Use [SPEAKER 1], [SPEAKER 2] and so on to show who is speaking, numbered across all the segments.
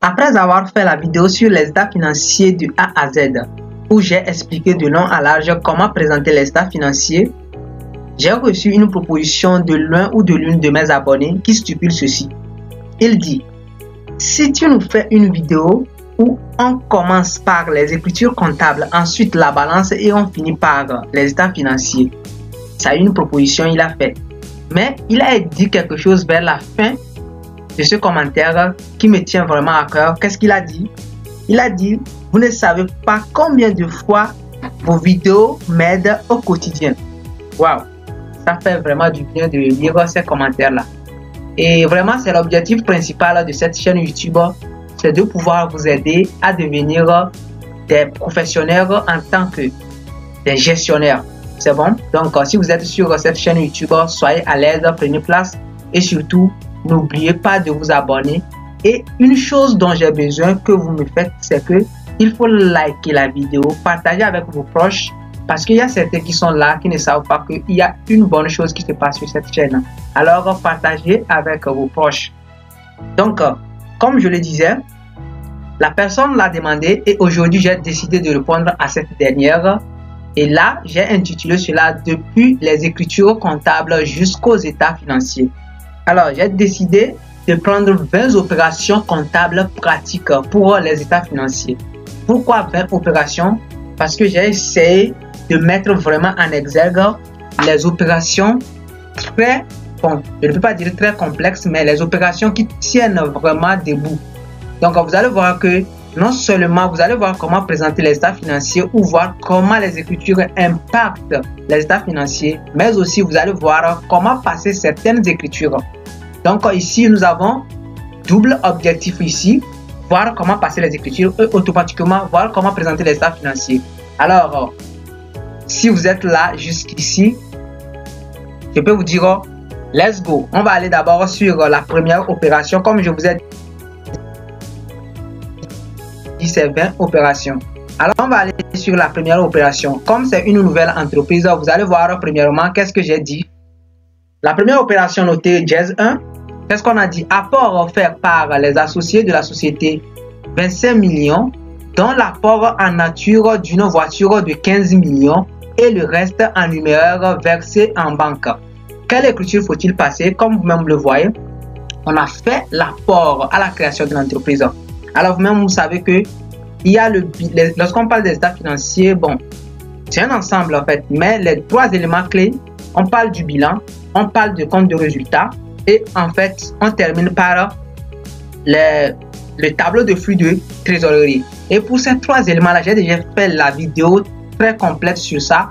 [SPEAKER 1] Après avoir fait la vidéo sur les états financiers du A à Z, où j'ai expliqué de long à large comment présenter les états financiers, j'ai reçu une proposition de l'un ou de l'une de mes abonnés qui stipule ceci. Il dit: si tu nous fais une vidéo où on commence par les écritures comptables, ensuite la balance et on finit par les états financiers. Ça, une proposition il a fait. Mais il a dit quelque chose vers la fin de ce commentaire qui me tient vraiment à cœur. Qu'est-ce qu'il a dit? Il a dit: vous ne savez pas combien de fois vos vidéos m'aident au quotidien. Waouh, ça fait vraiment du bien de lire ces commentaires-là. Et vraiment, c'est l'objectif principal de cette chaîne YouTube, c'est de pouvoir vous aider à devenir des professionnels en tant que des gestionnaires. C'est bon? Donc, si vous êtes sur cette chaîne YouTube, soyez à l'aise, prenez place et surtout, n'oubliez pas de vous abonner. Et une chose dont j'ai besoin que vous me faites, c'est que il faut liker la vidéo, partager avec vos proches, parce qu'il y a certains qui sont là, qui ne savent pas qu'il y a une bonne chose qui se passe sur cette chaîne. Alors, partagez avec vos proches. Donc, comme je le disais, la personne l'a demandé et aujourd'hui, j'ai décidé de répondre à cette dernière. Et là, j'ai intitulé cela depuis les écritures comptables jusqu'aux états financiers. Alors, j'ai décidé de prendre 20 opérations comptables pratiques pour les états financiers. Pourquoi 20 opérations? Parce que j'ai essayé de mettre vraiment en exergue les opérations très, bon, je ne peux pas dire très complexes, mais les opérations qui tiennent vraiment debout. Donc, vous allez voir que non seulement vous allez voir comment présenter les états financiers ou voir comment les écritures impactent les états financiers, mais aussi vous allez voir comment passer certaines écritures. Donc ici, nous avons double objectif ici, voir comment passer les écritures et automatiquement voir comment présenter les états financiers. Alors, si vous êtes là jusqu'ici, je peux vous dire, let's go. On va aller d'abord sur la première opération, comme je vous ai dit, c'est 20 opérations. Alors, on va aller sur la première opération. Comme c'est une nouvelle entreprise, vous allez voir premièrement, qu'est-ce que j'ai dit. La première opération notée Jazz 1, qu'est-ce qu'on a dit? Apport offert par les associés de la société 25 millions, dont l'apport en nature d'une voiture de 15 millions et le reste en numéraire versé en banque. Quelle écriture faut-il passer? Comme vous-même le voyez, on a fait l'apport à la création de l'entreprise. Alors vous-même, vous savez que il y a lorsqu'on parle des états financiers, bon, c'est un ensemble en fait, mais les trois éléments clés, on parle du bilan, on parle de compte de résultat et en fait, on termine par le tableau de flux de trésorerie. Et pour ces trois éléments-là, j'ai déjà fait la vidéo très complète sur ça.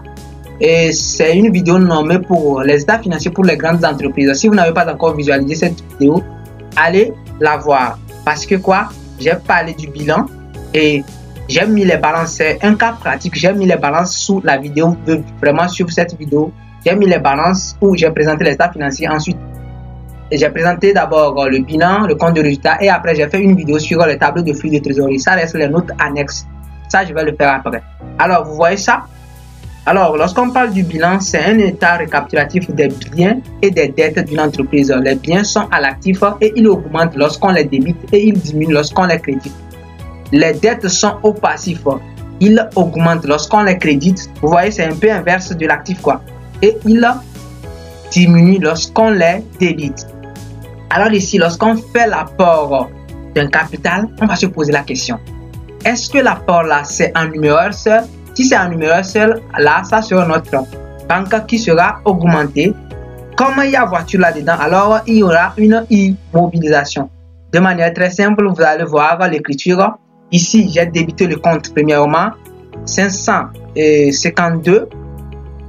[SPEAKER 1] Et c'est une vidéo nommée pour les états financiers pour les grandes entreprises. Si vous n'avez pas encore visualisé cette vidéo, allez la voir. Parce que quoi? J'ai parlé du bilan et j'ai mis les balances. C'est un cas pratique. J'ai mis les balances sous la vidéo. Vous pouvez vraiment suivre cette vidéo. J'ai mis les balances où j'ai présenté les états financiers. Ensuite, j'ai présenté d'abord le bilan, le compte de résultat et après j'ai fait une vidéo sur le tableau de flux de trésorerie. Ça reste les notes annexes. Ça, je vais le faire après. Alors, vous voyez ça? Alors, lorsqu'on parle du bilan, c'est un état récapitulatif des biens et des dettes d'une entreprise. Les biens sont à l'actif et ils augmentent lorsqu'on les débite et ils diminuent lorsqu'on les crédite. Les dettes sont au passif. Ils augmentent lorsqu'on les crédite. Vous voyez, c'est un peu inverse de l'actif, quoi. Et ils diminuent lorsqu'on les débite. Alors ici, lorsqu'on fait l'apport d'un capital, on va se poser la question. Est-ce que l'apport là, c'est en numéraire seul? Si c'est en numéraire seul, là, ça sera notre banque qui sera augmentée. Comme il y a voiture là-dedans, alors il y aura une immobilisation. De manière très simple, vous allez voir l'écriture. Ici, j'ai débité le compte premièrement 552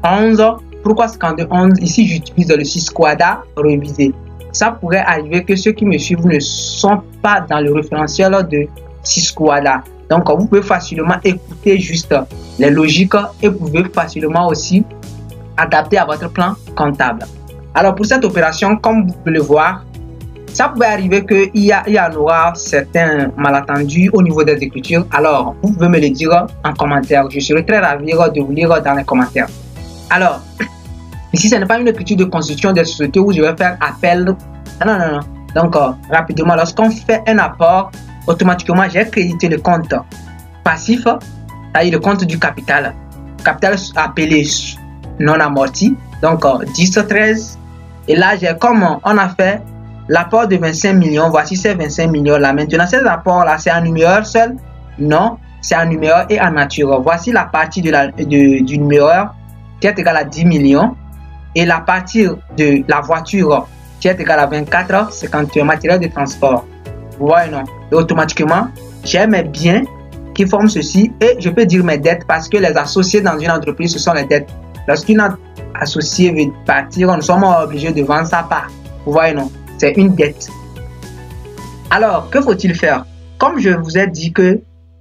[SPEAKER 1] 11. Pourquoi 52 11? Ici, j'utilise le 6 quadra révisé. Ça pourrait arriver que ceux qui me suivent ne sont pas dans le référentiel de 6 quadra. Donc, vous pouvez facilement écouter juste les logiques et vous pouvez facilement aussi adapter à votre plan comptable. Alors, pour cette opération, comme vous pouvez le voir, ça pourrait arriver qu'il y en aura certains malentendus au niveau des écritures. Alors, vous pouvez me le dire en commentaire. Je serai très ravi de vous lire dans les commentaires. Alors, ici, ce n'est pas une écriture de constitution des sociétés où je vais faire appel. Non. Donc, rapidement, lorsqu'on fait un apport, automatiquement, j'ai crédité le compte passif, c'est-à-dire le compte du capital. Capital appelé non amorti, donc 10-13. Et là, j'ai comme on a fait l'apport de 25 millions. Voici ces 25 millions là. Maintenant, ces apports-là, c'est en numéraire seul? Non, c'est en numéraire et en nature. Voici la partie du numéraire qui est égale à 10 millions. Et la partie de la voiture qui est égale à 24,51 matériel de transport. Vous voyez, non? Et automatiquement, j'ai mes biens qui forment ceci et je peux dire mes dettes parce que les associés dans une entreprise, ce sont les dettes. Lorsqu'une associé veut partir, nous sommes obligés de vendre sa part. Vous voyez, non? C'est une dette. Alors, que faut-il faire? Comme je vous ai dit que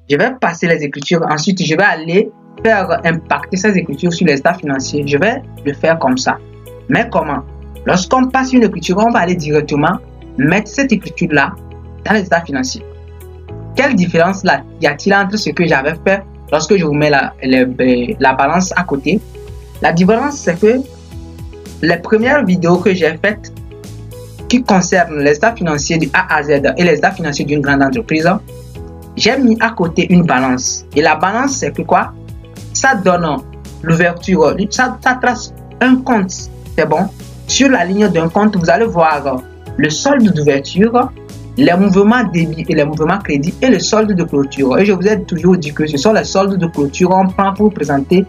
[SPEAKER 1] je vais passer les écritures, ensuite je vais aller faire impacter ces écritures sur les états financiers. Je vais le faire comme ça. Mais comment? Lorsqu'on passe une écriture, on va aller directement mettre cette écriture-là dans les états financiers. Quelle différence là y a-t-il entre ce que j'avais fait lorsque je vous mets la balance à côté? La différence, c'est que les premières vidéos que j'ai faites qui concernent les états financiers du A à Z et les états financiers d'une grande entreprise, j'ai mis à côté une balance. Et la balance, c'est que quoi? Ça donne l'ouverture, ça trace un compte. C'est bon? Sur la ligne d'un compte, vous allez voir le solde d'ouverture, les mouvements débit et les mouvements crédit et le solde de clôture. Et je vous ai toujours dit que ce sont les soldes de clôture qu'on prend pour présenter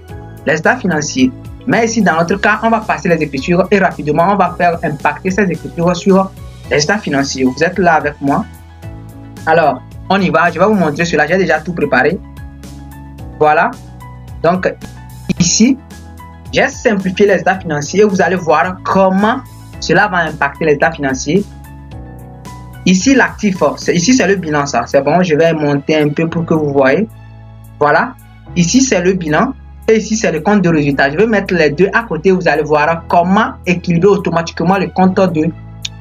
[SPEAKER 1] les états financiers. Mais ici, dans notre cas, on va passer les écritures et rapidement, on va faire impacter ces écritures sur les états financiers. Vous êtes là avec moi? Alors, on y va. Je vais vous montrer cela. J'ai déjà tout préparé. Voilà. Donc, ici, j'ai simplifié les états financiers. Vous allez voir comment cela va impacter les états financiers. Ici, l'actif, ici, c'est le bilan, ça. C'est bon, je vais monter un peu pour que vous voyez. Voilà. Ici, c'est le bilan. Et ici, c'est le compte de résultat. Je vais mettre les deux à côté. Vous allez voir comment équilibrer automatiquement le compte de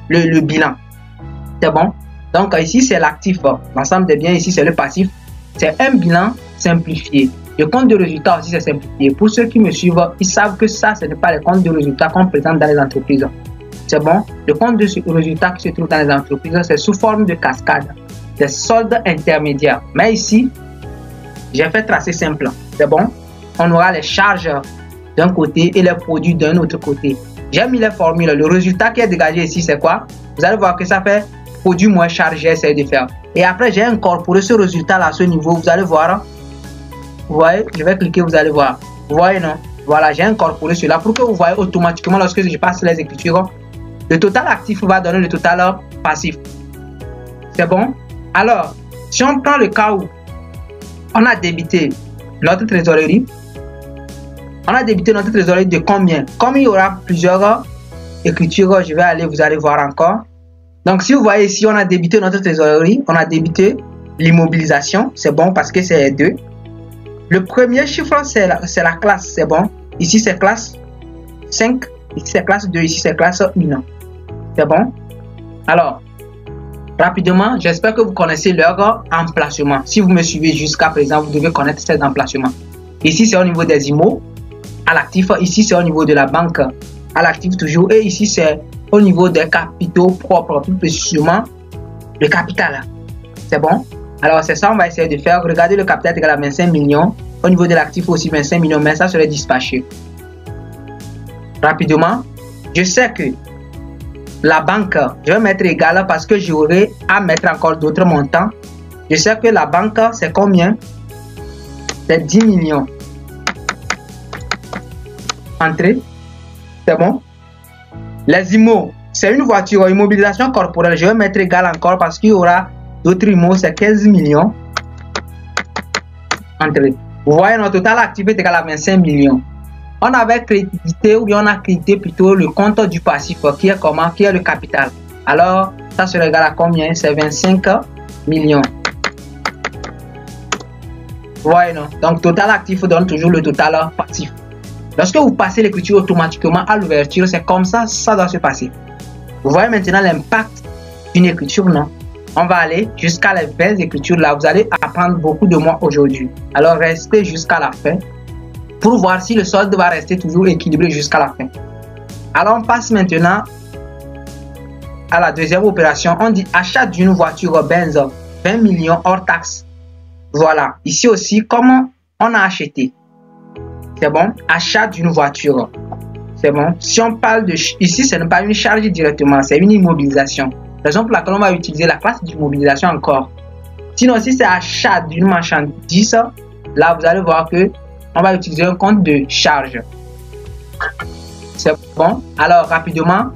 [SPEAKER 1] le bilan. C'est bon. Donc, ici, c'est l'actif. L'ensemble des biens, ici, c'est le passif. C'est un bilan simplifié. Le compte de résultat aussi, c'est simplifié. Pour ceux qui me suivent, ils savent que ça, ce n'est pas le compte de résultat qu'on présente dans les entreprises. C'est bon. Le compte de résultat qui se trouve dans les entreprises, c'est sous forme de cascade, des soldes intermédiaires. Mais ici, j'ai fait tracer simple. C'est bon. On aura les charges d'un côté et les produits d'un autre côté. J'ai mis les formules. Le résultat qui est dégagé ici, c'est quoi? Vous allez voir que ça fait produit moins charge, j'ai essayé de faire. Et après, j'ai incorporé ce résultat-là à ce niveau. Vous allez voir. Vous voyez, je vais cliquer, vous allez voir. Vous voyez, non? Voilà, j'ai incorporé cela pour que vous voyez automatiquement lorsque je passe les écritures. Le total actif va donner le total passif. C'est bon? Alors, si on prend le cas où on a débité notre trésorerie, on a débité notre trésorerie de combien? Comme il y aura plusieurs écritures, je vais aller, vous allez voir encore. Donc, si vous voyez ici, on a débité notre trésorerie, on a débité l'immobilisation, c'est bon parce que c'est 2. Le premier chiffre, c'est la classe, c'est bon. Ici, c'est classe 5, ici, c'est classe 2, ici, c'est classe 1. C'est bon? Alors, rapidement, j'espère que vous connaissez leur emplacement. Si vous me suivez jusqu'à présent, vous devez connaître ces emplacements. Ici, c'est au niveau des IMO à l'actif. Ici, c'est au niveau de la banque à l'actif toujours. Et ici, c'est au niveau des capitaux propres, plus précisément le capital. C'est bon? Alors, c'est ça, on va essayer de faire. Regardez, le capital égal à 25 millions. Au niveau de l'actif aussi, 25 millions, mais ça serait dispatché. Rapidement, je sais que la banque, je vais mettre égal parce que j'aurai à mettre encore d'autres montants. Je sais que la banque, c'est combien? C'est 10 millions. Entrée. C'est bon? Les IMO, c'est une voiture, immobilisation corporelle. Je vais mettre égal encore parce qu'il y aura d'autres IMO, c'est 15 millions. Entrée. Vous voyez, notre total actif est égal à 25 millions. On avait crédité ou bien on a crédité plutôt le compte du passif qui est comment? Qui est le capital. Alors, ça serait égal à combien? C'est 25 millions. Vous voyez, non? Donc, total actif donne toujours le total passif. Lorsque vous passez l'écriture automatiquement à l'ouverture, c'est comme ça, ça doit se passer. Vous voyez maintenant l'impact d'une écriture, non? On va aller jusqu'à les 20 écritures là. Vous allez apprendre beaucoup de moi aujourd'hui. Alors, restez jusqu'à la fin pour voir si le solde va rester toujours équilibré jusqu'à la fin. Alors, on passe maintenant à la deuxième opération. On dit achat d'une voiture Benz 20 millions hors taxes. Voilà. Ici aussi, comment on a acheté. C'est bon. Achat d'une voiture. C'est bon. Si on parle de... Ici, ce n'est pas une charge directement, c'est une immobilisation. Raison pour laquelle on va utiliser la classe d'immobilisation encore. Sinon, si c'est achat d'une marchandise, là, vous allez voir que on va utiliser un compte de charge. C'est bon. Alors, rapidement,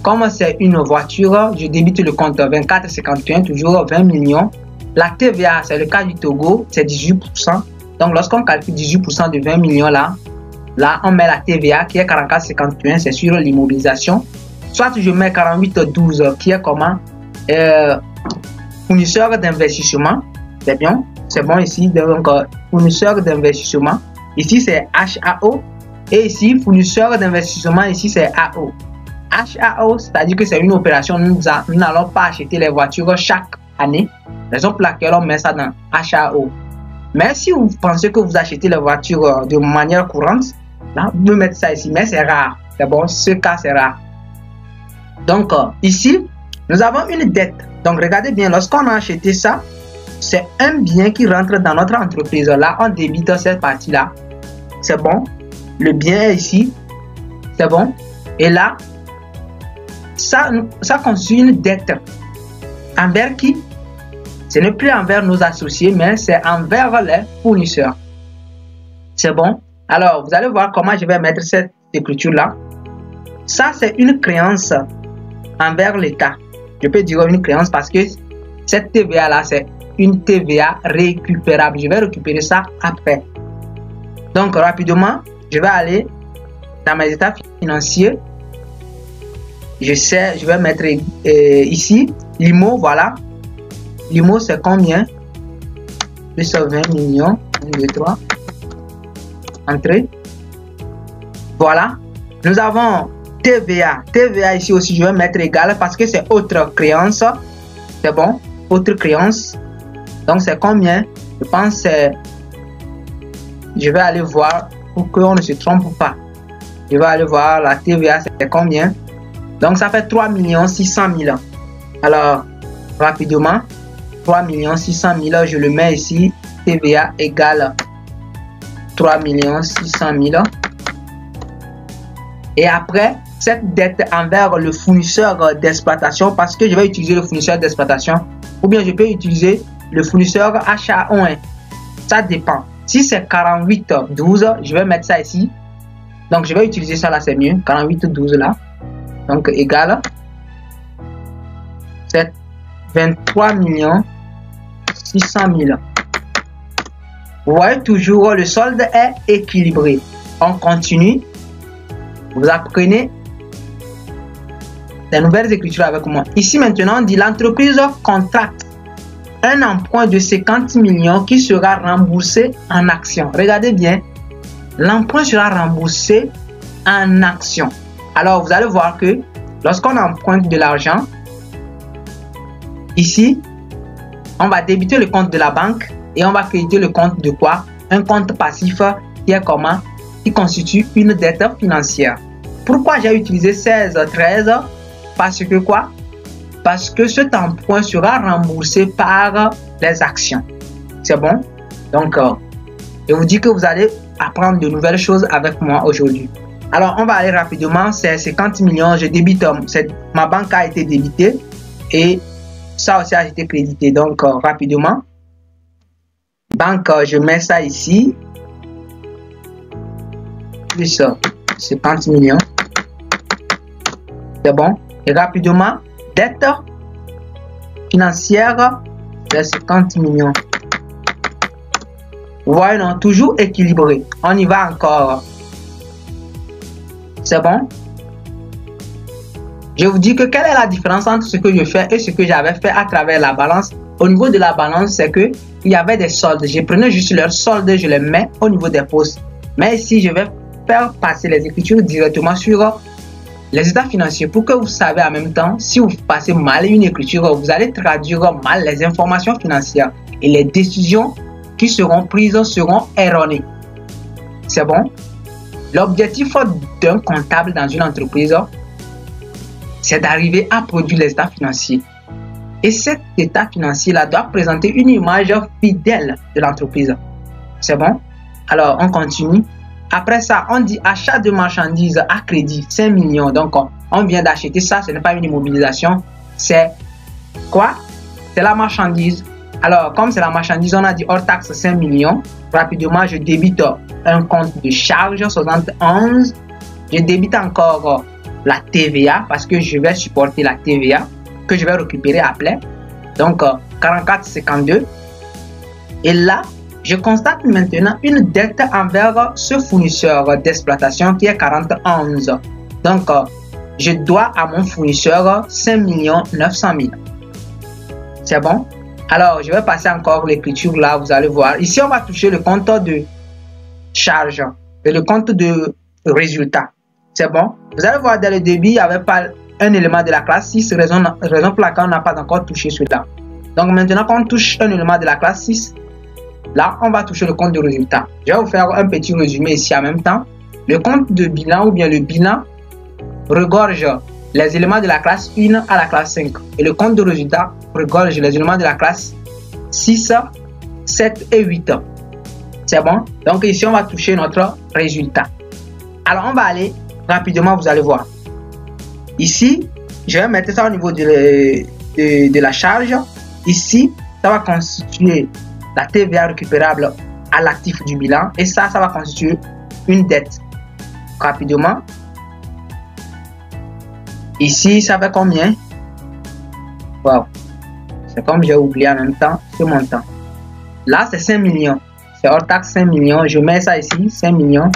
[SPEAKER 1] comme c'est une voiture, je débite le compte 24,51, toujours 20 millions. La TVA, c'est le cas du Togo, c'est 18%. Donc, lorsqu'on calcule 18% de 20 millions là, on met la TVA qui est 44,51, c'est sur l'immobilisation. Soit je mets 48,12 qui est comment fournisseur d'investissement. C'est bien, c'est bon ici. Donc, fournisseur d'investissement. Ici, c'est HAO. Et ici, fournisseur d'investissement, ici, c'est AO. HAO, c'est-à-dire que c'est une opération, nous n'allons pas acheter les voitures chaque année. Raison pour laquelle on met ça dans HAO. Mais si vous pensez que vous achetez les voitures de manière courante, là, vous pouvez mettre ça ici, mais c'est rare. C'est bon, ce cas, c'est rare. Donc, ici, nous avons une dette. Donc, regardez bien, lorsqu'on a acheté ça, c'est un bien qui rentre dans notre entreprise. Là, on débite cette partie-là. C'est bon. Le bien est ici. C'est bon. Et là, ça constitue une dette. Envers qui? Ce n'est plus envers nos associés, mais c'est envers les fournisseurs. C'est bon. Alors, vous allez voir comment je vais mettre cette écriture-là. Ça, c'est une créance envers l'État. Je peux dire une créance parce que cette TVA-là, c'est une TVA récupérable. Je vais récupérer ça après. Donc, rapidement, je vais aller dans mes états financiers. Je vais mettre ici l'IMO, voilà. L'IMO, c'est combien? Plus 20 millions. 1, 2, 3. Entrée. Voilà. Nous avons TVA. TVA ici aussi, je vais mettre égal parce que c'est autre créance. C'est bon. Autre créance. Donc, c'est combien? Je pense que c'est... Je vais aller voir pour qu'on ne se trompe pas. Je vais aller voir la TVA, c'est combien? Donc, ça fait 3 600 000. Alors, rapidement, 3 600 000, je le mets ici. TVA égale 3 600 000. Et après, cette dette envers le fournisseur d'exploitation, parce que je vais utiliser le fournisseur d'exploitation, ou bien je peux utiliser le fournisseur HA1. Ça dépend. Si c'est 48,12, je vais mettre ça ici. Donc, je vais utiliser ça là, c'est mieux. 48,12 là. Donc, égal. C'est 23 600 000. Vous voyez toujours, le solde est équilibré. On continue. Vous apprenez les nouvelles écritures avec moi. Ici, maintenant, on dit l'entreprise contracte un emprunt de 50 millions qui sera remboursé en actions. Regardez bien, l'emprunt sera remboursé en actions. Alors, vous allez voir que lorsqu'on emprunte de l'argent, ici, on va débiter le compte de la banque et on va créditer le compte de quoi? Un compte passif qui est comment? Qui constitue une dette financière. Pourquoi j'ai utilisé 16, 13? Parce que quoi? Parce que cet emprunt sera remboursé par les actions. C'est bon? Donc, je vous dis que vous allez apprendre de nouvelles choses avec moi aujourd'hui. Alors, on va aller rapidement. C'est 50 millions. Je débite. Ma banque a été débitée. Et ça aussi a été crédité. Donc, rapidement. Banque, je mets ça ici. Plus 50 millions. C'est bon? Et rapidement, dette financière, c'est 50 millions. Vous voyez, non? Toujours équilibré. On y va encore. C'est bon? Je vous dis que quelle est la différence entre ce que je fais et ce que j'avais fait à travers la balance. Au niveau de la balance, c'est que il y avait des soldes. Je prenais juste leurs soldes, je les mets au niveau des postes. Mais ici, je vais faire passer les écritures directement sur les états financiers pour que vous savez en même temps, si vous passez mal une écriture, vous allez traduire mal les informations financières et les décisions qui seront prises seront erronées. C'est bon? L'objectif d'un comptable dans une entreprise, c'est d'arriver à produire les états financiers. Et cet état financier-là doit présenter une image fidèle de l'entreprise. C'est bon? Alors, on continue. Après ça, on dit achat de marchandises à crédit, 5 millions. Donc, on vient d'acheter ça, ce n'est pas une immobilisation. C'est quoi? C'est la marchandise. Alors, comme c'est la marchandise, on a dit hors taxe 5 millions. Rapidement, je débite un compte de charge 71. Je débite encore la TVA parce que je vais supporter la TVA que je vais récupérer après. Donc, 44,52. Et là, je constate maintenant une dette envers ce fournisseur d'exploitation qui est 41. Donc, je dois à mon fournisseur 5 900 000. C'est bon? Alors, je vais passer encore l'écriture là, vous allez voir. Ici, on va toucher le compte de charge et le compte de résultat. C'est bon? Vous allez voir, dès le début, il n'y avait pas un élément de la classe 6, raison pour laquelle on n'a pas encore touché celui-là. Donc, maintenant qu'on touche un élément de la classe 6, là, on va toucher le compte de résultat. Je vais vous faire un petit résumé ici en même temps. Le compte de bilan ou bien le bilan regorge les éléments de la classe 1 à la classe 5. Et le compte de résultat regorge les éléments de la classe 6, 7 et 8. C'est bon? Donc ici, on va toucher notre résultat. Alors, on va aller rapidement, vous allez voir. Ici, je vais mettre ça au niveau de la charge. Ici, ça va constituer la TVA récupérable à l'actif du bilan. Et ça va constituer une dette. Rapidement. Ici, ça fait combien? Wow. C'est comme j'ai oublié en même temps ce montant. Là, c'est 5 millions. C'est hors taxe 5 millions. Je mets ça ici, 5 millions.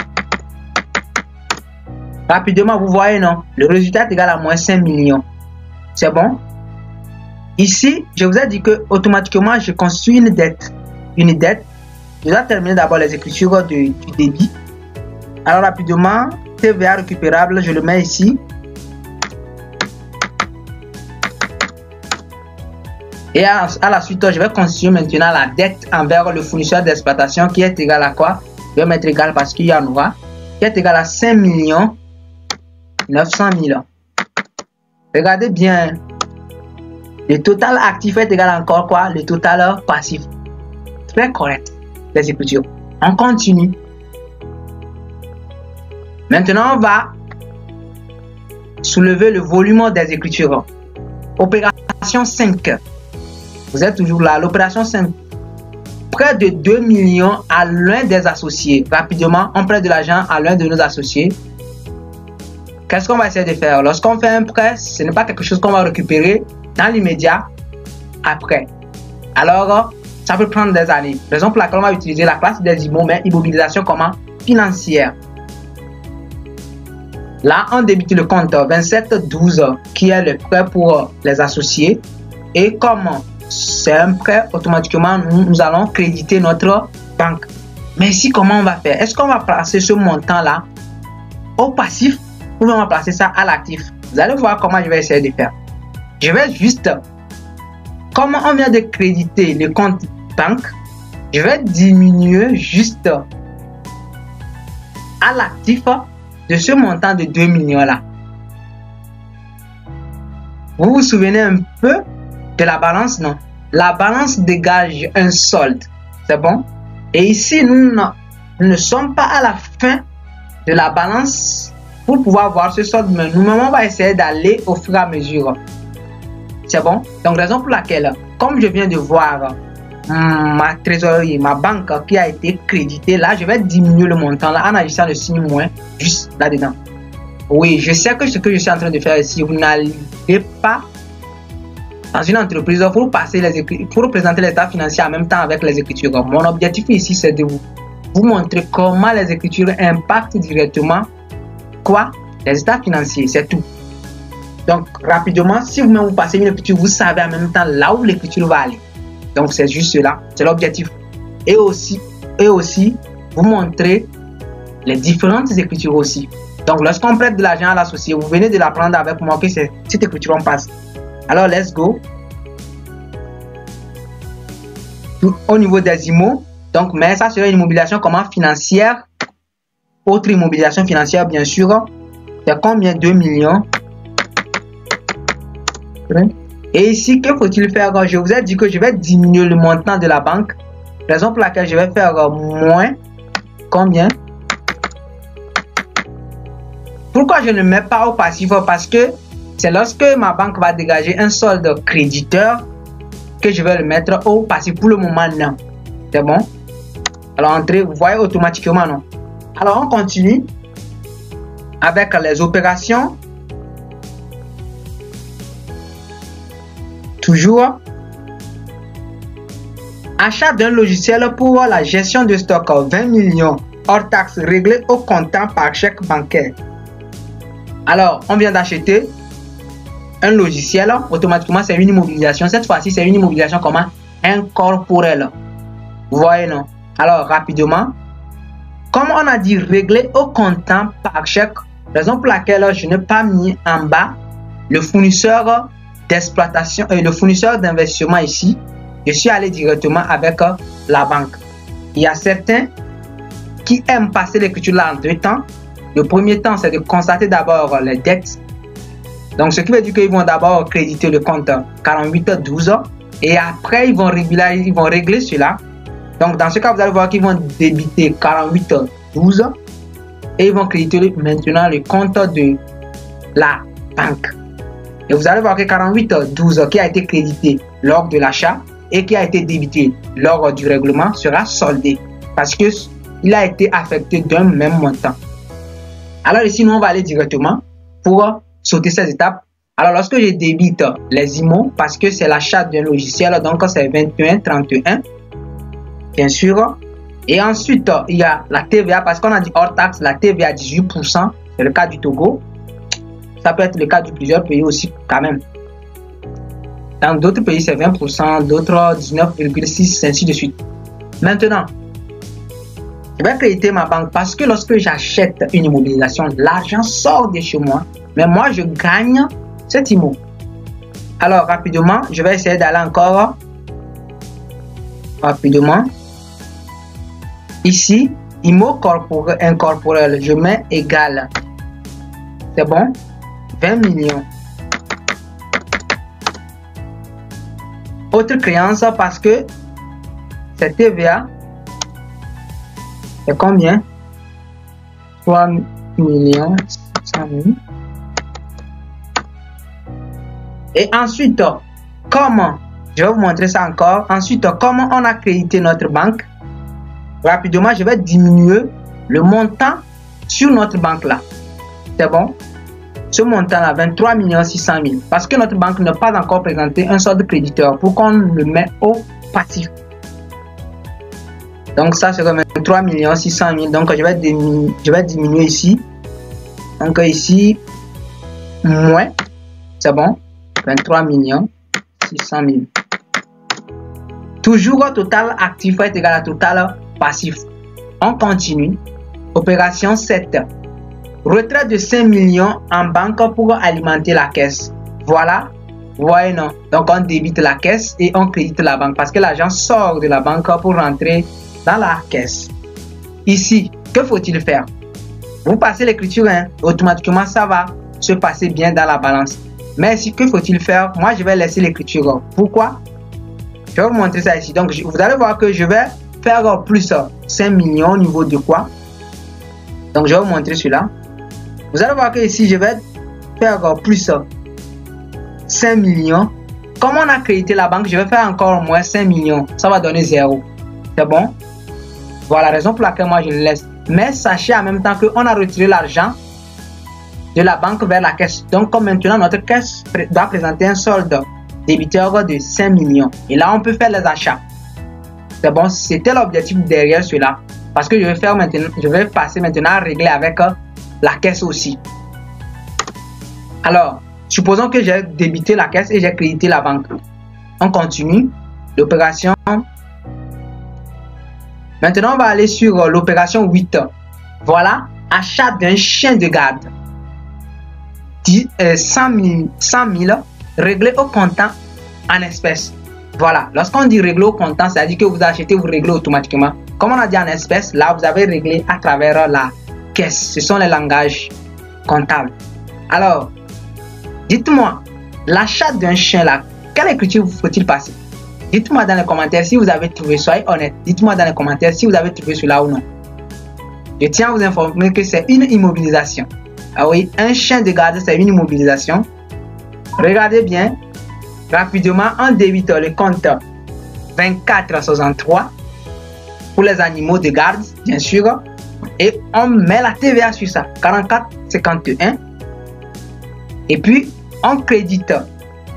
[SPEAKER 1] Rapidement, vous voyez, non? Le résultat est égal à moins 5 millions. C'est bon? Ici, je vous ai dit que automatiquement, je constitue une dette. Une dette. Je dois terminer d'abord les écritures du débit. Alors, rapidement, TVA récupérable, je le mets ici. Et à la suite, je vais constituer maintenant la dette envers le fournisseur d'exploitation qui est égal à quoi? Je vais mettre égal parce qu'il y en aura. Qui est égal à 5 900 000. Regardez bien. Le total actif est égal à encore quoi? Le total passif. Très correct. Les écritures. On continue. Maintenant, on va soulever le volume des écritures. Opération 5. Vous êtes toujours là. L'opération 5. Prêt de 2 millions à l'un des associés. Rapidement, on prête de l'argent à l'un de nos associés. Qu'est-ce qu'on va essayer de faire? Lorsqu'on fait un prêt, ce n'est pas quelque chose qu'on va récupérer dans l'immédiat après. Alors, ça peut prendre des années. Raison pour laquelle on va utiliser la classe des IMO, mais immobilisation comment? Financière. Là, on débite le compte 2712 qui est le prêt pour les associés. Et comme c'est un prêt, automatiquement, nous allons créditer notre banque. Mais ici, comment on va faire? Est-ce qu'on va placer ce montant-là au passif ou on va placer ça à l'actif? Vous allez voir comment je vais essayer de faire. Je vais juste, comme on vient de créditer le compte banque, je vais diminuer juste à l'actif de ce montant de 2 millions-là. Vous vous souvenez un peu de la balance, non? La balance dégage un solde. C'est bon? Et ici, nous ne sommes pas à la fin de la balance pour pouvoir voir ce solde. Mais nous-mêmes, on va essayer d'aller au fur et à mesure. C'est bon? Donc, raison pour laquelle, comme je viens de voir ma trésorerie, ma banque qui a été créditée, là, je vais diminuer le montant là en agissant le signe moins juste là-dedans. Oui, je sais que ce que je suis en train de faire ici, vous n'allez pas dans une entreprise pour présenter l'état financier en même temps avec les écritures. Mon objectif ici, c'est de vous montrer comment les écritures impactent directement quoi? Les états financiers, c'est tout. Donc, rapidement, si vous passez une écriture, vous savez en même temps là où l'écriture va aller. Donc, c'est juste cela, c'est l'objectif. Et aussi, vous montrer les différentes écritures aussi. Donc, lorsqu'on prête de l'argent à l'associé, vous venez de l'apprendre avec moi que c'est cette écriture on passe. Alors, let's go. Au niveau des IMO, donc, mais ça serait une immobilisation comment? Financière. Autre immobilisation financière, bien sûr. C'est combien? 2 millions. Et ici, que faut-il faire? Je vous ai dit que je vais diminuer le montant de la banque. Raison pour laquelle je vais faire moins. Combien? Pourquoi je ne mets pas au passif? Parce que c'est lorsque ma banque va dégager un solde créditeur que je vais le mettre au passif. Pour le moment, non. C'est bon? Alors, entrez, vous voyez automatiquement, non? Alors, on continue avec les opérations. Toujours. Achat d'un logiciel pour la gestion de stock 20 millions hors taxes réglé au comptant par chèque bancaire. Alors, on vient d'acheter un logiciel. Automatiquement, c'est une immobilisation. Cette fois-ci, c'est une immobilisation comment? Incorporelle. Vous voyez, non? Alors, rapidement, comme on a dit réglé au comptant par chèque, raison pour laquelle je n'ai pas mis en bas le fournisseur d'exploitation et le fournisseur d'investissement ici. Je suis allé directement avec la banque. Il y a certains qui aiment passer l'écriture là en 2 temps. Le premier temps, c'est de constater d'abord les dettes. Donc, ce qui veut dire qu'ils vont d'abord créditer le compte 4812 et après, ils vont régler cela. Donc, dans ce cas, vous allez voir qu'ils vont débiter 4812 et ils vont créditer maintenant le compte de la banque. Et vous allez voir que 4812 qui a été crédité lors de l'achat et qui a été débité lors du règlement sera soldé parce qu'il a été affecté d'un même montant. Alors ici, nous, on va aller directement pour sauter ces étapes. Alors, lorsque je débite les IMO, parce que c'est l'achat d'un logiciel, donc c'est 21,31, bien sûr. Et ensuite, il y a la TVA, parce qu'on a dit hors taxe, la TVA 18%, c'est le cas du Togo. Ça peut être le cas de plusieurs pays aussi, quand même. Dans d'autres pays, c'est 20%, d'autres 19,6%, ainsi de suite. Maintenant, je vais créditer ma banque parce que lorsque j'achète une immobilisation, l'argent sort de chez moi, mais moi, je gagne cet immo. Alors, rapidement, je vais essayer d'aller encore rapidement. Ici, immo incorporel, je mets égal. C'est bon? 20 millions. Autre créance parce que c'est TVA. C'est combien? 3 millions 100 000. Et ensuite, comment? Je vais vous montrer ça encore. Ensuite, comment on a crédité notre banque? Rapidement, je vais diminuer le montant sur notre banque là. C'est bon? Ce montant là, 23 600 000. Parce que notre banque n'a pas encore présenté un solde créditeur pour qu'on le mette au passif. Donc ça serait 23 600 000. Donc je vais diminuer ici. Donc ici, moins. C'est bon? 23 600 000. Toujours total actif est égal à total passif. On continue. Opération 7. Retrait de 5 millions en banque pour alimenter la caisse. Voilà. Vous voyez, non? Donc on débite la caisse et on crédite la banque parce que l'argent sort de la banque pour rentrer dans la caisse. Ici, que faut-il faire? Vous passez l'écriture, hein, automatiquement ça va se passer bien dans la balance. Mais ici, que faut-il faire? Moi, je vais laisser l'écriture. Pourquoi? Je vais vous montrer ça ici. Donc, vous allez voir que je vais faire plus 5 millions au niveau de quoi? Donc, je vais vous montrer cela. Vous allez voir que ici, je vais faire plus 5 millions. Comme on a crédité la banque, je vais faire encore moins 5 millions. Ça va donner 0. C'est bon? Voilà la raison pour laquelle moi, je le laisse. Mais sachez en même temps qu'on a retiré l'argent de la banque vers la caisse. Donc, comme maintenant, notre caisse doit présenter un solde débiteur de 5 millions. Et là, on peut faire les achats. C'est bon, c'était l'objectif derrière cela. Parce que je vais passer maintenant à régler avec la caisse aussi. Alors, supposons que j'ai débité la caisse et j'ai crédité la banque. On continue l'opération. Maintenant, on va aller sur l'opération 8. Voilà, achat d'un chien de garde. 100 000 réglé au comptant en espèces. Voilà, lorsqu'on dit régler au comptant, c'est-à-dire que vous achetez, vous réglez automatiquement. Comme on a dit en espèces, là, vous avez réglé à travers la caisse. Ce sont les langages comptables. Alors, dites-moi, l'achat d'un chien là, quelle écriture faut-il passer? Dites-moi dans les commentaires si vous avez trouvé, soyez honnête. Dites-moi dans les commentaires si vous avez trouvé cela ou non. Je tiens à vous informer que c'est une immobilisation. Ah oui, un chien de garde, c'est une immobilisation. Regardez bien. Rapidement, on débite le compte 24,63 pour les animaux de garde, bien sûr. Et on met la TVA sur ça, 44,51. Et puis, on crédite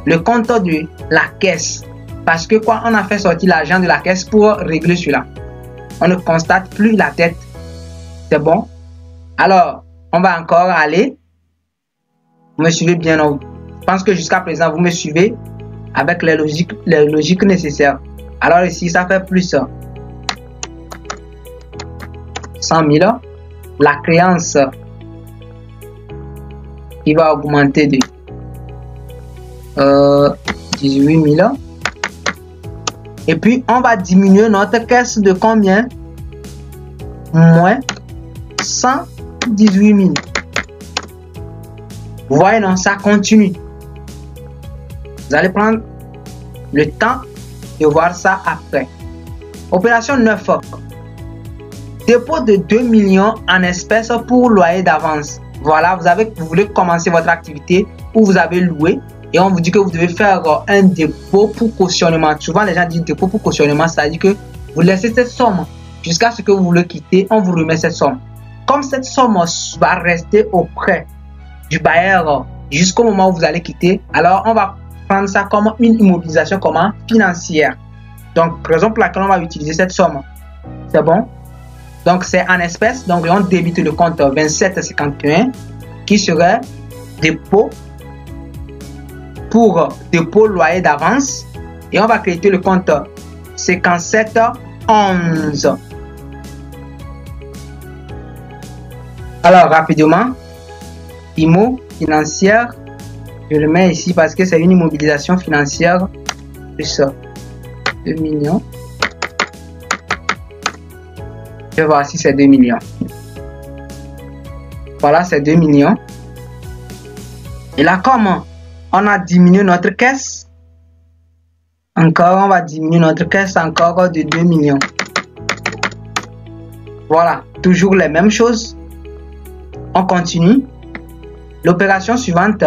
[SPEAKER 1] le compte de la caisse. Parce que quoi, on a fait sortir l'argent de la caisse pour régler cela. On ne constate plus la tête. C'est bon. Alors, on va encore aller. Vous me suivez bien. Je pense que jusqu'à présent, vous me suivez avec les logiques nécessaires. Alors ici, ça fait plus 100 000. La créance qui va augmenter de 18 000. Et puis, on va diminuer notre caisse de combien? Moins 118 000. Vous voyez, non, ça continue. Vous allez prendre le temps de voir ça après. Opération 9. Dépôt de 2 millions en espèces pour loyer d'avance. Voilà, vous voulez commencer votre activité ou vous avez loué et on vous dit que vous devez faire un dépôt pour cautionnement. Souvent, les gens disent dépôt pour cautionnement, c'est-à-dire que vous laissez cette somme jusqu'à ce que vous voulez quitter, on vous remet cette somme. Comme cette somme va rester auprès du bailleur jusqu'au moment où vous allez quitter, alors on va prendre ça comme une immobilisation financière. Donc, raison pour laquelle on va utiliser cette somme. C'est bon? Donc, c'est en espèces. Donc, on débite le compte 27,51 qui serait dépôt pour dépôt loyer d'avance. Et on va créditer le compte 57,11. Alors, rapidement, IMO financière. Je le mets ici parce que c'est une immobilisation financière plus 2 millions. Je vais voir si c'est 2 millions. Voilà, c'est 2 millions. Et là, comment on a diminué notre caisse? Encore, on va diminuer notre caisse encore de 2 millions. Voilà, toujours les mêmes choses. On continue. L'opération suivante.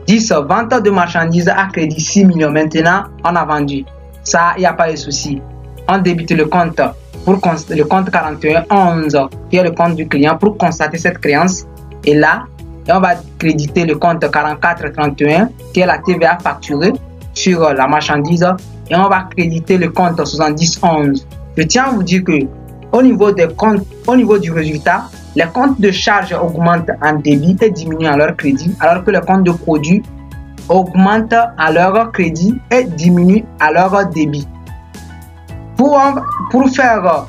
[SPEAKER 1] 10 ventes de marchandises à crédit 6 millions. Maintenant, on a vendu. Ça, il n'y a pas de souci. On débite le compte pour le compte 41,11 qui est le compte du client pour constater cette créance. Et là, on va créditer le compte 44,31 qui est la TVA facturée sur la marchandise. Et on va créditer le compte 70,11. Je tiens à vous dire que au niveau des comptes, au niveau du résultat, les comptes de charge augmentent en débit et diminuent en leur crédit, alors que les comptes de produits augmentent à leur crédit et diminuent à leur débit. Pour faire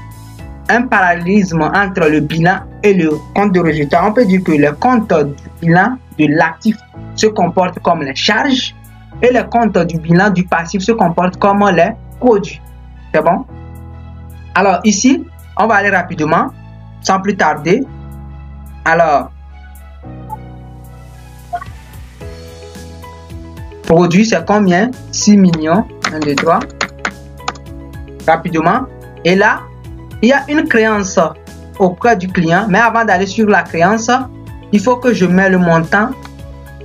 [SPEAKER 1] un parallélisme entre le bilan et le compte de résultat, on peut dire que le compte du bilan de l'actif se comporte comme les charges et le compte du bilan du passif se comporte comme les produits. C'est bon? Alors ici, on va aller rapidement, sans plus tarder. Alors, produit, c'est combien? 6 millions. 1, 2, 3. Rapidement. Et là, il y a une créance auprès du client. Mais avant d'aller sur la créance, il faut que je mette le montant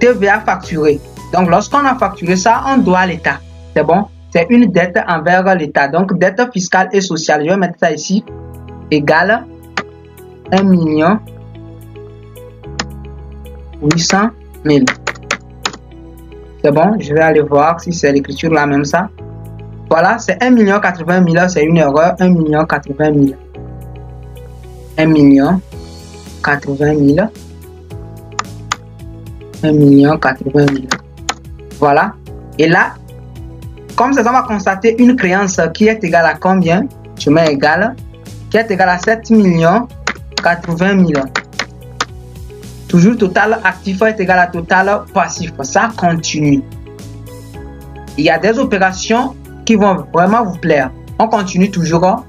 [SPEAKER 1] TVA facturé. Donc, lorsqu'on a facturé ça, on doit à l'État. C'est bon? C'est une dette envers l'État. Donc, dette fiscale et sociale. Je vais mettre ça ici. Égale 1 million 800 000. C'est bon, je vais aller voir si c'est l'écriture là même ça. Voilà, c'est 1 million 80 000, c'est une erreur. 1 million 80 000. 1 million 80 000. 1 million 80 000. Voilà. Et là, comme ça, on va constater une créance qui est égale à combien? Je mets égal. Qui est égal à 7 millions 80 000. Toujours total actif est égal à total passif. Ça continue. Il y a des opérations qui vont vraiment vous plaire. On continue toujours.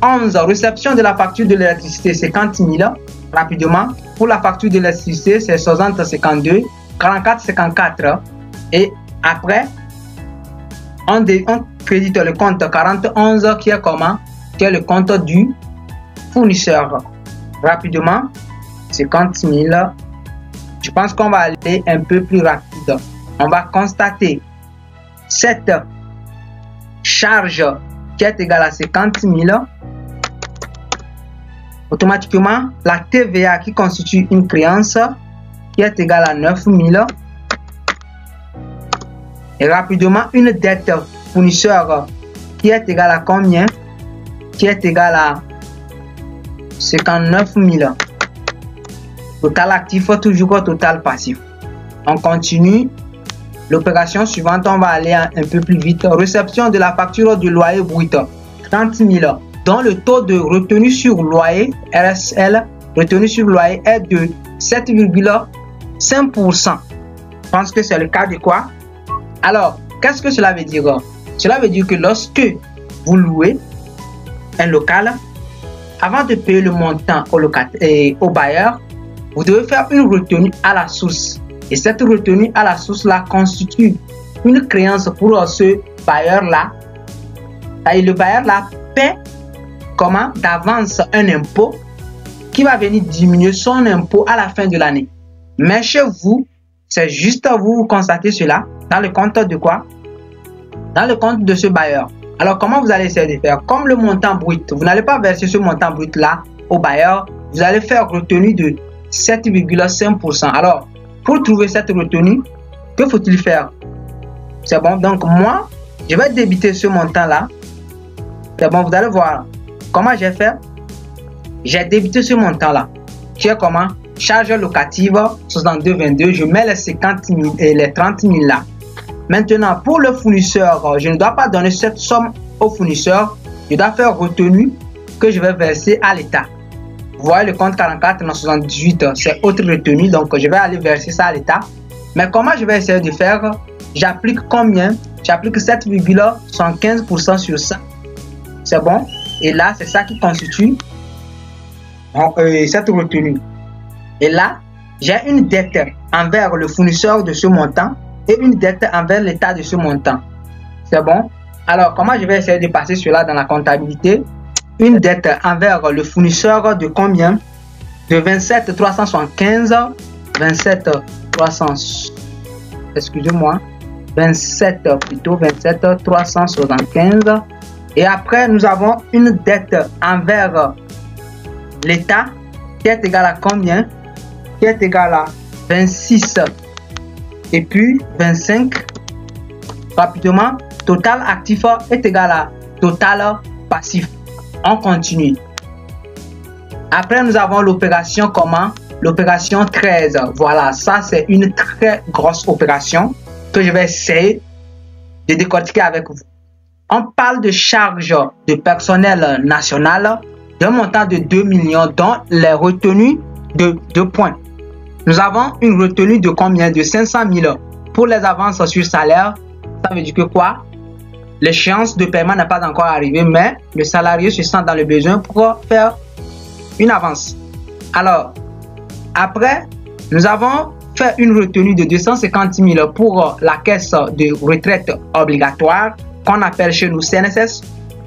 [SPEAKER 1] 11. Réception de la facture de l'électricité 50 000. Rapidement. Pour la facture de l'électricité, c'est 60 52. 44 54. Et après, on crédite le compte 41 qui est comment? Qui est le compte du fournisseur. Rapidement, 50 000. Je pense qu'on va aller un peu plus rapide. On va constater cette charge qui est égale à 50 000. Automatiquement, la TVA qui constitue une créance qui est égale à 9 000. Et rapidement, une dette fournisseur qui est égale à combien? Qui est égale à 59 000. Total actif, toujours total passif. On continue. L'opération suivante, on va aller un peu plus vite. Réception de la facture de loyer brut, 30 000. Dont le taux de retenue sur loyer, RSL, retenue sur loyer est de 7,5%. Je pense que c'est le cas de quoi? Alors, qu'est-ce que cela veut dire? Cela veut dire que lorsque vous louez un local, avant de payer le montant au bailleur, vous devez faire une retenue à la source. Et cette retenue à la source là constitue une créance pour ce bailleur-là. Et le bailleur-là paie comment d'avance un impôt qui va venir diminuer son impôt à la fin de l'année. Mais chez vous, c'est juste vous constatez cela dans le compte de quoi? Dans le compte de ce bailleur. Alors, comment vous allez essayer de faire? Comme le montant brut, vous n'allez pas verser ce montant brut-là au bailleur, vous allez faire retenue de 7,5%. Alors, pour trouver cette retenue, que faut-il faire? C'est bon, donc moi, je vais débiter ce montant-là. C'est bon, vous allez voir comment j'ai fait. J'ai débité ce montant-là, qui est comment? Charge locative 62,22. Je mets les 50 000 et les 30 000 là. Maintenant, pour le fournisseur, je ne dois pas donner cette somme au fournisseur. Je dois faire retenue que je vais verser à l'État. Vous voyez le compte 44 dans 78, c'est autre retenue. Donc, je vais aller verser ça à l'État. Mais comment je vais essayer de faire? J'applique combien? J'applique 7,75% sur ça. C'est bon? Et là, c'est ça qui constitue cette retenue. Et là, j'ai une dette envers le fournisseur de ce montant et une dette envers l'État de ce montant. C'est bon? Alors, comment je vais essayer de passer cela dans la comptabilité? Une dette envers le fournisseur de combien? De 27 375. 27 375. Et après, nous avons une dette envers l'État qui est égale à combien? Qui est égale à 26 et puis 25. Rapidement, total actif est égal à total passif. On continue. Après, nous avons l'opération comment? L'opération 13. Voilà, ça c'est une très grosse opération que je vais essayer de décortiquer avec vous. On parle de charge de personnel national d'un montant de 2 millions dont les retenues de 2 points. Nous avons une retenue de combien? De 500 000 pour les avances sur salaire. Ça veut dire que quoi? L'échéance de paiement n'est pas encore arrivée, mais le salarié se sent dans le besoin pour faire une avance. Alors, après, nous avons fait une retenue de 250 000 pour la caisse de retraite obligatoire qu'on appelle chez nous CNSS,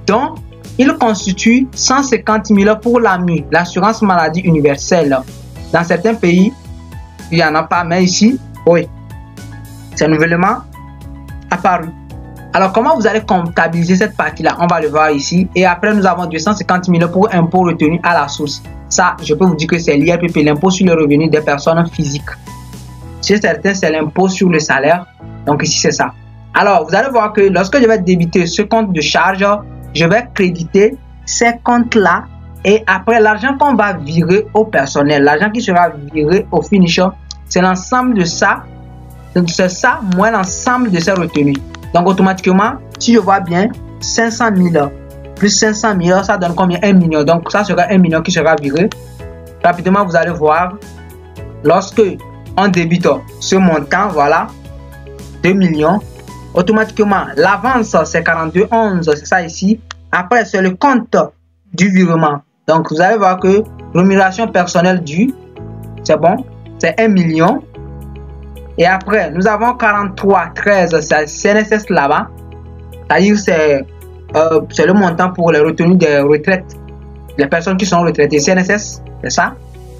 [SPEAKER 1] dont il constitue 150 000 pour l'AMU, l'assurance maladie universelle. Dans certains pays, il n'y en a pas, mais ici, oui, c'est nouvellement apparu. Alors, comment vous allez comptabiliser cette partie-là? On va le voir ici. Et après, nous avons 250 000 pour impôt retenu à la source. Ça, je peux vous dire que c'est l'IRPP, l'impôt sur le revenu des personnes physiques. Chez certains, c'est l'impôt sur le salaire. Donc ici, c'est ça. Alors, vous allez voir que lorsque je vais débiter ce compte de charge, je vais créditer ces comptes-là. Et après, l'argent qu'on va virer au personnel, l'argent qui sera viré au finisher, c'est l'ensemble de ça. C'est ça, moins l'ensemble de ces retenues. Donc, automatiquement, si je vois bien, 500 000 plus 500 000, ça donne combien? 1 million. Donc, ça sera 1 million qui sera viré. Rapidement, vous allez voir, lorsque on débite ce montant, voilà, 2 millions, automatiquement, l'avance, c'est 42,11, c'est ça ici. Après, c'est le compte du virement. Donc, vous allez voir que rémunération personnelle due, c'est bon, c'est 1 million. Et après, nous avons 43,13, c'est CNSS là-bas. C'est-à-dire c'est le montant pour les retenues des retraites. Les personnes qui sont retraitées, CNSS, c'est ça.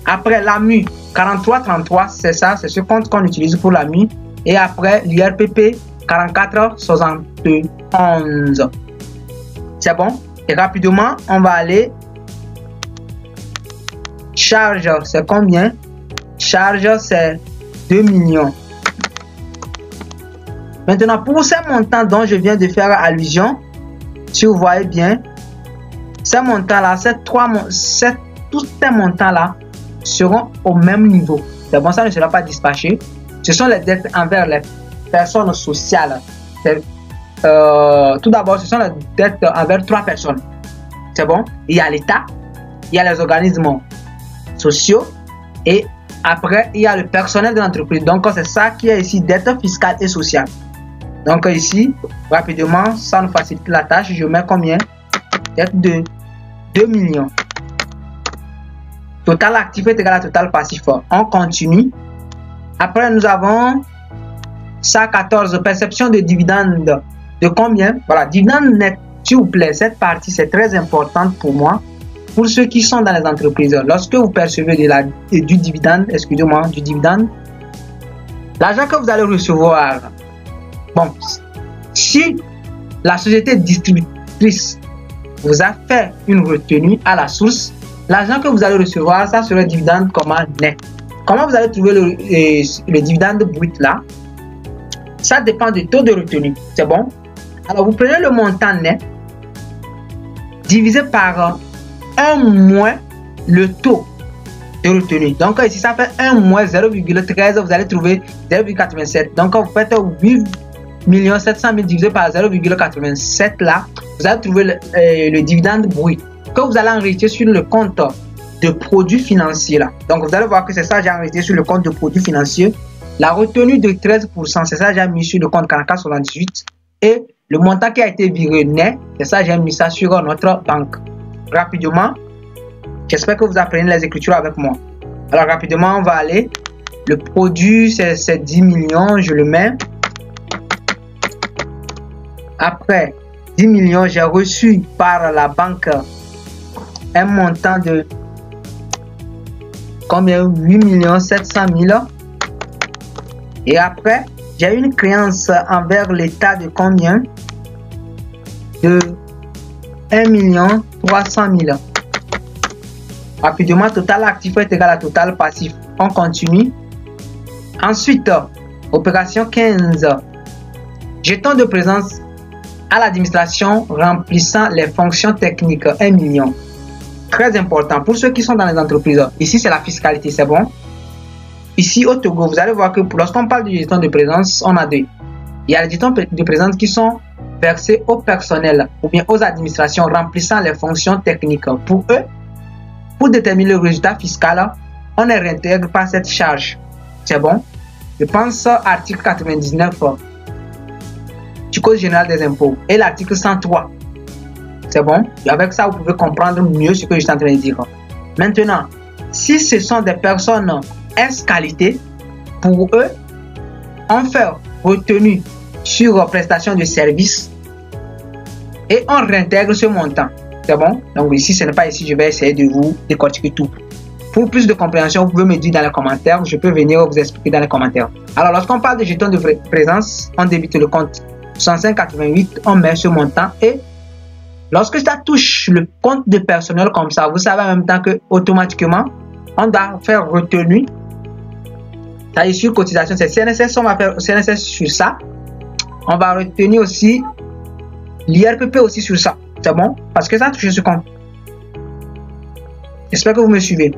[SPEAKER 1] Après, l'AMU, 43,33, c'est ça, c'est ce compte qu'on utilise pour l'AMU. Et après, l'IRPP, 44,71. C'est bon. Et rapidement, on va aller. Charge, c'est combien? Charge, c'est 2 millions. Maintenant, pour ces montants dont je viens de faire allusion, si vous voyez bien, ces montants-là, tous ces montants-là seront au même niveau. C'est bon, ça ne sera pas dispatché. Ce sont les dettes envers les personnes sociales. Tout d'abord, ce sont les dettes envers 3 personnes. C'est bon. Il y a l'État, il y a les organismes sociaux et après, il y a le personnel de l'entreprise. Donc, c'est ça qui est ici, dette fiscale et sociale. Donc, ici, rapidement, ça nous facilite la tâche. Je mets combien? Dette de 2 millions. Total actif est égal à total passif. On continue. Après, nous avons 114, perception de dividendes. De combien? Voilà, dividende net, s'il vous plaît. Cette partie, c'est très importante pour moi. Pour ceux qui sont dans les entreprises, lorsque vous percevez du dividende, excusez-moi, du dividende, l'argent que vous allez recevoir, bon, si la société distributrice vous a fait une retenue à la source, l'argent que vous allez recevoir, ça sera le dividende comment net. Comment vous allez trouver le dividende brut là? Ça dépend du taux de retenue. C'est bon? Alors, vous prenez le montant net divisé par 1 moins le taux de retenue. Donc, ici, ça fait 1 moins 0,13. Vous allez trouver 0,87. Donc, quand vous faites 8 700 000 divisé par 0,87 là, vous allez trouver le dividende brut que vous allez enregistrer sur le compte de produits financiers là. Donc, vous allez voir que c'est ça, j'ai enregistré sur le compte de produits financiers. La retenue de 13%, c'est ça, j'ai mis sur le compte 4478. Et le montant qui a été viré net, c'est ça, j'ai mis ça sur notre banque. Rapidement, j'espère que vous apprenez les écritures avec moi. Alors, rapidement, on va aller. Le produit, c'est 10 millions, je le mets. Après 10 millions, j'ai reçu par la banque un montant de combien? 8 700 000. Et après, j'ai une créance envers l'État de combien? De 1 300 000. Rapidement, total actif est égal à total passif. On continue. Ensuite, opération 15. Jeton de présence à l'administration remplissant les fonctions techniques, 1 million. Très important pour ceux qui sont dans les entreprises. Ici, c'est la fiscalité, c'est bon. Ici, au Togo, vous allez voir que lorsqu'on parle du jeton de présence, on a deux. Il y a les jetons de présence qui sont versés au personnel ou bien aux administrations remplissant les fonctions techniques. Pour eux, pour déterminer le résultat fiscal, on ne réintègre pas cette charge. C'est bon. Je pense article 99 du Code général des impôts et l'article 103. C'est bon. Et avec ça, vous pouvez comprendre mieux ce que je suis en train de dire. Maintenant, si ce sont des personnes S-qualité, pour eux, on fait retenue sur prestation de service et on réintègre ce montant. C'est bon? Donc ici, ce n'est pas ici, je vais essayer de vous décortiquer tout. Pour plus de compréhension, vous pouvez me dire dans les commentaires, je peux venir vous expliquer dans les commentaires. Alors, lorsqu'on parle de jetons de présence, on débite le compte 65,88, on met ce montant et lorsque ça touche le compte de personnel comme ça, vous savez en même temps que automatiquement, on doit faire retenue. Ça est sur cotisation, c'est CNSS, on va faire CNSS sur ça. On va retenir aussi l'IRPP aussi sur ça. C'est bon? Parce que ça touche ce compte. J'espère que vous me suivez.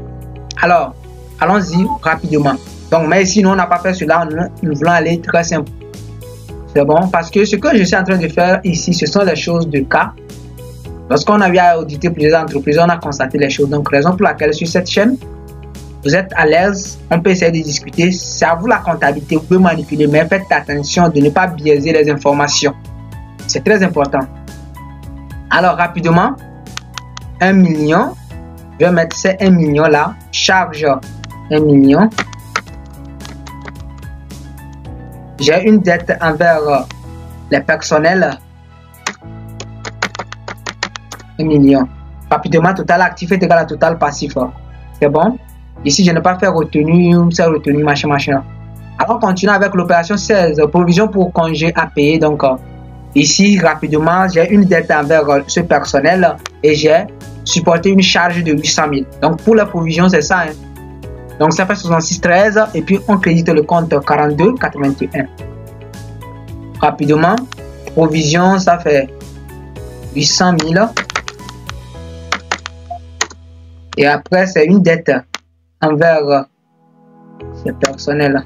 [SPEAKER 1] Alors, allons-y rapidement. Donc, mais ici, nous, on n'a pas fait cela. Nous voulons aller très simple. C'est bon? Parce que ce que je suis en train de faire ici, ce sont des choses de cas. Lorsqu'on a eu à auditer plusieurs entreprises, on a constaté les choses. Donc, raison pour laquelle sur cette chaîne, vous êtes à l'aise, on peut essayer de discuter. C'est à vous la comptabilité, vous pouvez manipuler, mais faites attention de ne pas biaiser les informations. C'est très important. Alors, rapidement, 1 million. Je vais mettre ces 1 million là. Charge 1 million. J'ai une dette envers les personnels. 1 million. Rapidement, total actif est égal à total passif. C'est bon. Ici, je n'ai pas fait retenue, c'est retenu, machin, machin. Alors, on continue avec l'opération 16. Provision pour congé à payer. Donc, ici, rapidement, j'ai une dette envers ce personnel et j'ai supporté une charge de 800 000. Donc, pour la provision, c'est ça. Hein. Donc, ça fait 66,13 et puis on crédite le compte 42,81. Rapidement, provision, ça fait 800 000. Et après, c'est une dette envers ce personnel.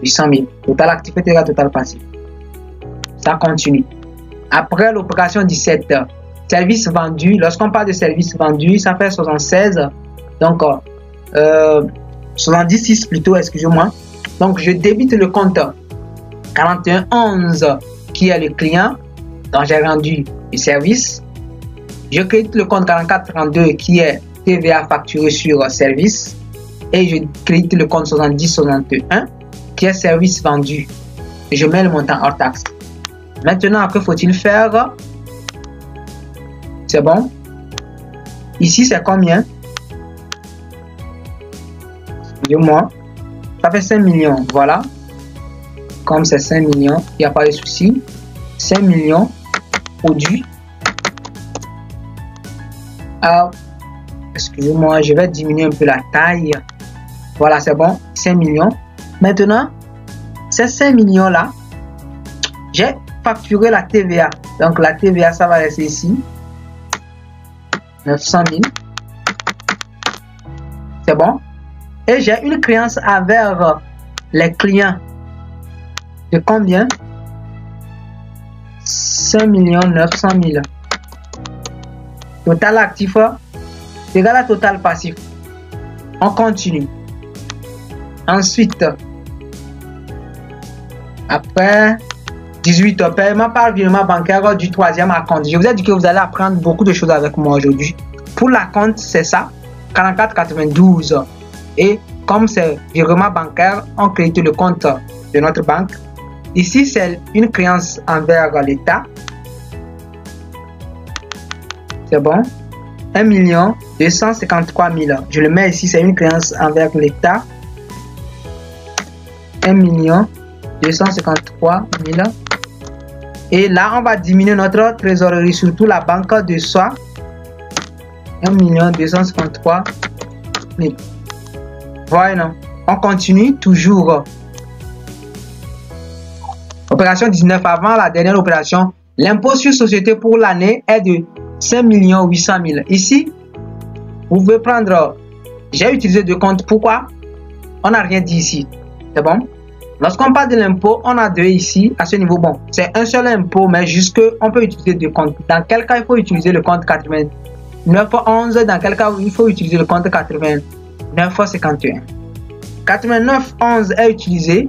[SPEAKER 1] 800 000. Total actif est égal à total passif. Ça continue. Après l'opération 17, service vendu. Lorsqu'on parle de service vendu, ça fait 76. Donc, 76 plutôt, excusez-moi. Donc, je débite le compte 4111 qui est le client dont j'ai rendu le service. Je crédite le compte 4432 qui est TVA facturé sur service. Et je crédite le compte 7061 qui est service vendu. Et je mets le montant hors taxe. Maintenant, après, faut-il faire? C'est bon. Ici, c'est combien? Excusez-moi. Ça fait 5 millions. Voilà. Comme c'est 5 millions, il n'y a pas de souci. 5 millions produits. Alors, excusez-moi, je vais diminuer un peu la taille. Voilà, c'est bon. 5 millions. Maintenant, ces 5 millions là, j'ai facturé la TVA. Donc la TVA, ça va rester ici. 900 000. C'est bon. Et j'ai une créance envers les clients. De combien? 5 900 000. Total actif égal à total passif. On continue. Ensuite, après 18 paiement par virement bancaire du troisième compte. Je vous ai dit que vous allez apprendre beaucoup de choses avec moi aujourd'hui. Pour la compte, c'est ça, 44,92. Et comme c'est virement bancaire, on crédite le compte de notre banque. Ici, c'est une créance envers l'État. C'est bon. 1 253 000. Je le mets ici, c'est une créance envers l'État. 1 253 000. Et là, on va diminuer notre trésorerie, surtout la banque de soi. 1 253 000. Voilà. On continue toujours. Opération 19. Avant la dernière opération, l'impôt sur société pour l'année est de 5 800 000. Ici, vous pouvez prendre. J'ai utilisé deux comptes. Pourquoi? On n'a rien dit ici. C'est bon? Lorsqu'on parle de l'impôt, on a deux ici à ce niveau. Bon, c'est un seul impôt, mais jusque on peut utiliser deux comptes. Dans quel cas il faut utiliser le compte 8911? Dans quel cas il faut utiliser le compte 8951? 8911 est utilisé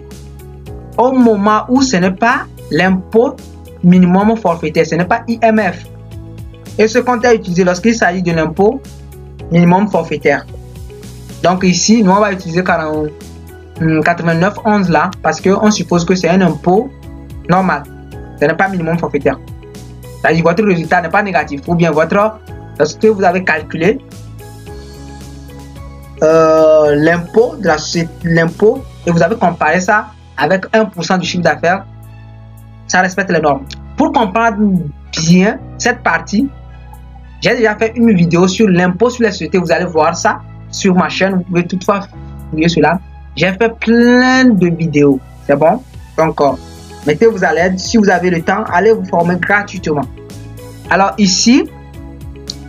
[SPEAKER 1] au moment où ce n'est pas l'impôt minimum forfaitaire, ce n'est pas IMF. Et ce compte est utilisé lorsqu'il s'agit de l'impôt minimum forfaitaire. Donc ici, nous on va utiliser 8911 là parce qu'on suppose que c'est un impôt normal. Ce n'est pas minimum forfaitaire. C'est-à-dire votre résultat n'est pas négatif ou bien lorsque vous avez calculé l'impôt de la société, l'impôt, et vous avez comparé ça avec 1% du chiffre d'affaires, ça respecte les normes. Pour comprendre bien cette partie, j'ai déjà fait une vidéo sur l'impôt sur les sociétés. Vous allez voir ça sur ma chaîne. Vous pouvez toutefois fouiller cela. J'ai fait plein de vidéos. C'est bon? Donc, mettez-vous à l'aide. Si vous avez le temps, allez vous former gratuitement. Alors ici,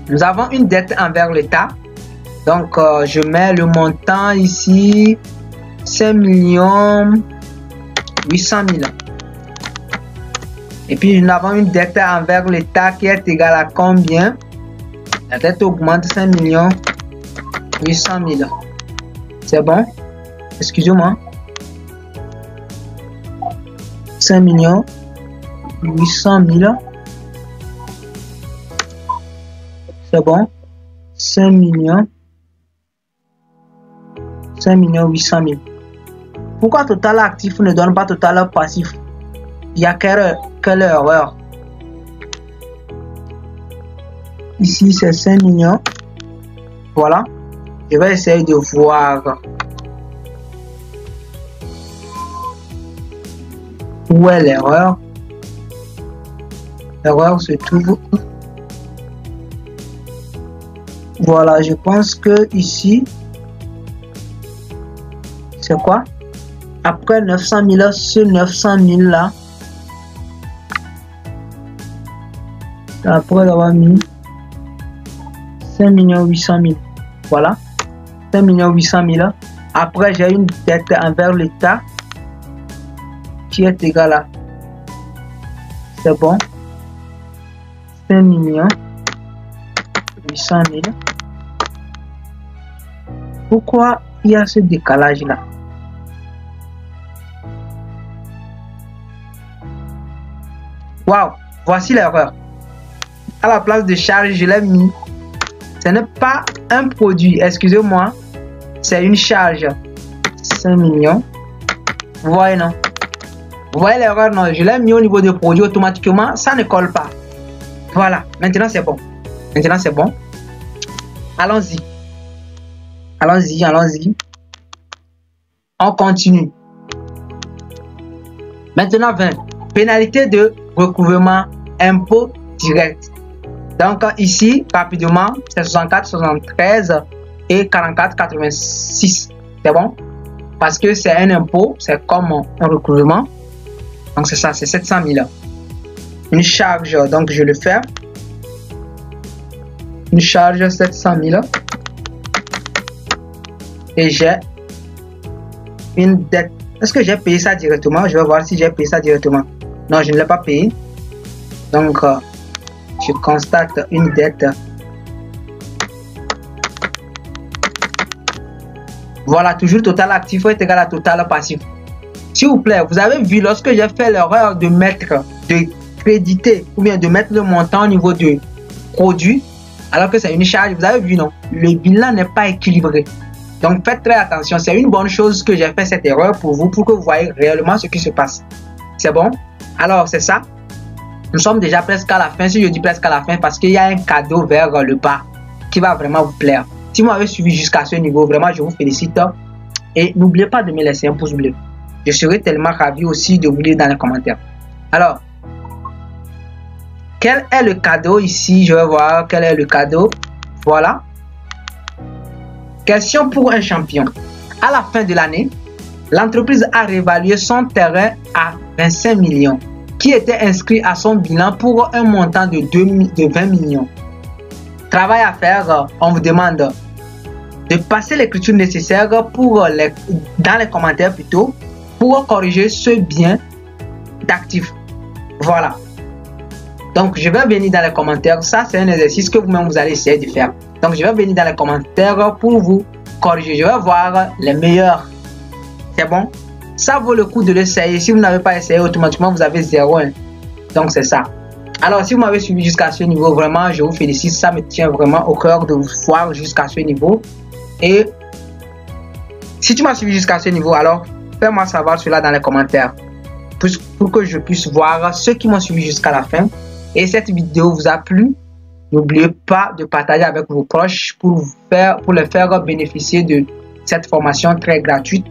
[SPEAKER 1] nous avons une dette envers l'État. Donc, je mets le montant ici, 5 800 000. Et puis, nous avons une dette envers l'État qui est égale à combien? La dette augmente 5 800 000. C'est bon? Excusez-moi. 5 800 000. C'est bon? 5 800 000. Pourquoi total actif ne donne pas total passif? Il y a quelle erreur? Ici, c'est 5 millions. Voilà. Je vais essayer de voir où est l'erreur. L'erreur se trouve. Voilà, je pense que ici, c'est quoi? Après 900 000, ce 900 000 là, après avoir mis 5 800 000. Voilà, 5 800 000. Après, j'ai une dette envers l'État qui est égale à, c'est bon, 5 800 000. Pourquoi il y a ce décalage là? Waouh, voici l'erreur. À la place de charge, je l'ai mis. Ce n'est pas un produit, excusez-moi. C'est une charge. 5 millions. Vous voyez, non? Vous voyez l'erreur, non? Je l'ai mis au niveau de produit automatiquement. Ça ne colle pas. Voilà. Maintenant, c'est bon. Maintenant, c'est bon. Allons-y. Allons-y, allons-y. On continue. Maintenant, 20. Pénalité de recouvrement impôt direct. Donc ici, rapidement, c'est 64, 73 et 44, 86. C'est bon? Parce que c'est un impôt, c'est comme un recouvrement. Donc c'est ça, c'est 700 000. Une charge, donc je le fais. Une charge 700 000. Et j'ai une dette. Est-ce que j'ai payé ça directement? Je vais voir si j'ai payé ça directement. Non, je ne l'ai pas payé. Donc, je constate une dette. Voilà, toujours total actif est égal à total passif. S'il vous plaît, vous avez vu lorsque j'ai fait l'erreur de mettre, de créditer ou bien de mettre le montant au niveau du produit, alors que c'est une charge, vous avez vu, non? Le bilan n'est pas équilibré. Donc, faites très attention. C'est une bonne chose que j'ai fait cette erreur pour vous, pour que vous voyez réellement ce qui se passe. C'est bon? Alors, c'est ça. Nous sommes déjà presque à la fin. Si je dis presque à la fin, parce qu'il y a un cadeau vers le bas qui va vraiment vous plaire. Si vous m'avez suivi jusqu'à ce niveau, vraiment, je vous félicite. Et n'oubliez pas de me laisser un pouce bleu. Je serai tellement ravi aussi de vous lire dans les commentaires. Alors, quel est le cadeau ici? Je vais voir quel est le cadeau. Voilà. Question pour un champion. À la fin de l'année, l'entreprise a réévalué son terrain à 25 millions qui était inscrit à son bilan pour un montant de 20 millions. Travail à faire, on vous demande de passer l'écriture nécessaire dans les commentaires plutôt pour corriger ce bien d'actif. Voilà. Donc, je vais venir dans les commentaires. Ça, c'est un exercice que vous-même vous allez essayer de faire. Donc, je vais venir dans les commentaires pour vous corriger. Je vais voir les meilleurs. C'est bon? Ça vaut le coup de l'essayer. Si vous n'avez pas essayé, automatiquement, vous avez 0. Donc, c'est ça. Alors, si vous m'avez suivi jusqu'à ce niveau, vraiment, je vous félicite. Ça me tient vraiment au cœur de vous voir jusqu'à ce niveau. Et si tu m'as suivi jusqu'à ce niveau, alors, fais-moi savoir cela dans les commentaires. Pour que je puisse voir ceux qui m'ont suivi jusqu'à la fin. Et cette vidéo vous a plu, n'oubliez pas de partager avec vos proches pour les faire bénéficier de cette formation très gratuite.